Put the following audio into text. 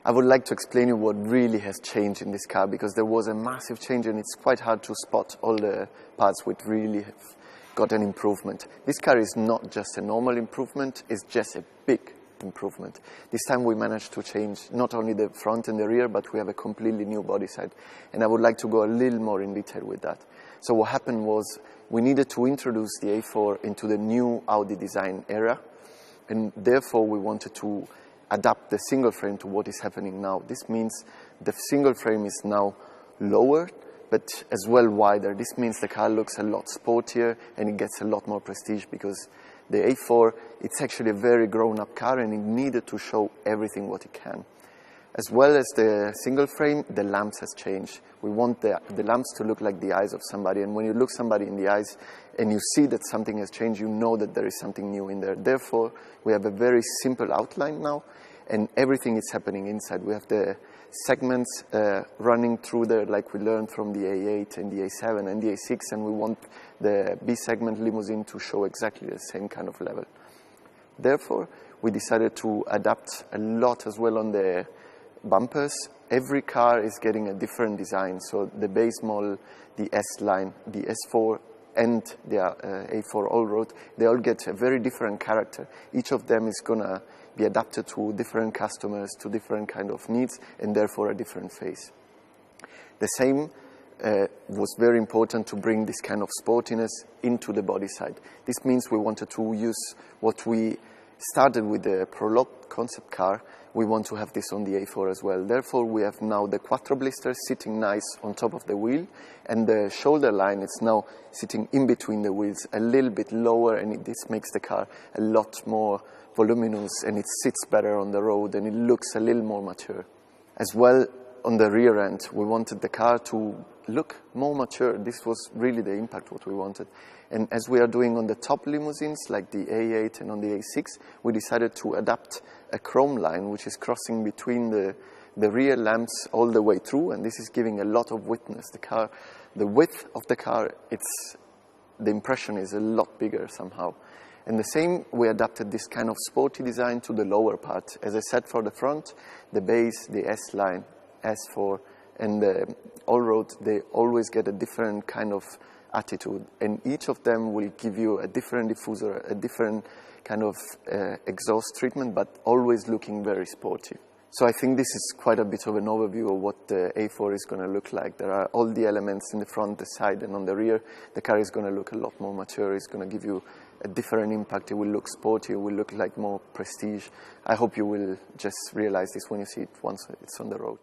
I would like to explain you what really has changed in this car, because there was a massive change and it's quite hard to spot all the parts which really have got an improvement. This car is not just a normal improvement, it's just a big improvement. This time we managed to change not only the front and the rear, but we have a completely new body side. And I would like to go a little more in detail with that. So what happened was we needed to introduce the A4 into the new Audi design era, and therefore we wanted to adapt the single frame to what is happening now. This means the single frame is now lower, but as well wider. This means the car looks a lot sportier and it gets a lot more prestige, because the A4, it's actually a very grown-up car and it needed to show everything what it can. As well as the single frame, the lamps has changed. We want the lamps to look like the eyes of somebody, and when you look somebody in the eyes and you see that something has changed, you know that there is something new in there. Therefore, we have a very simple outline now, and everything is happening inside. We have the segments running through there like we learned from the A8 and the A7 and the A6, and we want the B segment limousine to show exactly the same kind of level. Therefore, we decided to adapt a lot as well on the bumpers. Every car is getting a different design, so the base model, the S-Line, the S4 and the A4 all-road, they all get a very different character. Each of them is gonna be adapted to different customers, to different kind of needs, and therefore a different face. The same was very important to bring this kind of sportiness into the body side. This means we wanted to use what we started with the Prologue concept car. We want to have this on the A4 as well. Therefore, we have now the quattro blister sitting nice on top of the wheel, and the shoulder line is now sitting in between the wheels, a little bit lower, and this makes the car a lot more voluminous, and it sits better on the road, and it looks a little more mature. As well, on the rear end, we wanted the car to look more mature. This was really the impact what we wanted. And as we are doing on the top limousines, like the A8 and on the A6, we decided to adapt a chrome line, which is crossing between the rear lamps all the way through, and this is giving a lot of width. The width of the car, the impression is a lot bigger somehow. And the same, we adapted this kind of sporty design to the lower part. As I said, for the front, the base, the S-Line, S4, and the all-road, they always get a different kind of attitude, and each of them will give you a different diffuser, a different kind of exhaust treatment, but always looking very sporty. So I think this is quite a bit of an overview of what the A4 is going to look like. There are all the elements in the front, the side, and on the rear. The car is going to look a lot more mature. It's going to give you a different impact. It will look sporty. It will look like more prestige. I hope you will just realize this when you see it once it's on the road.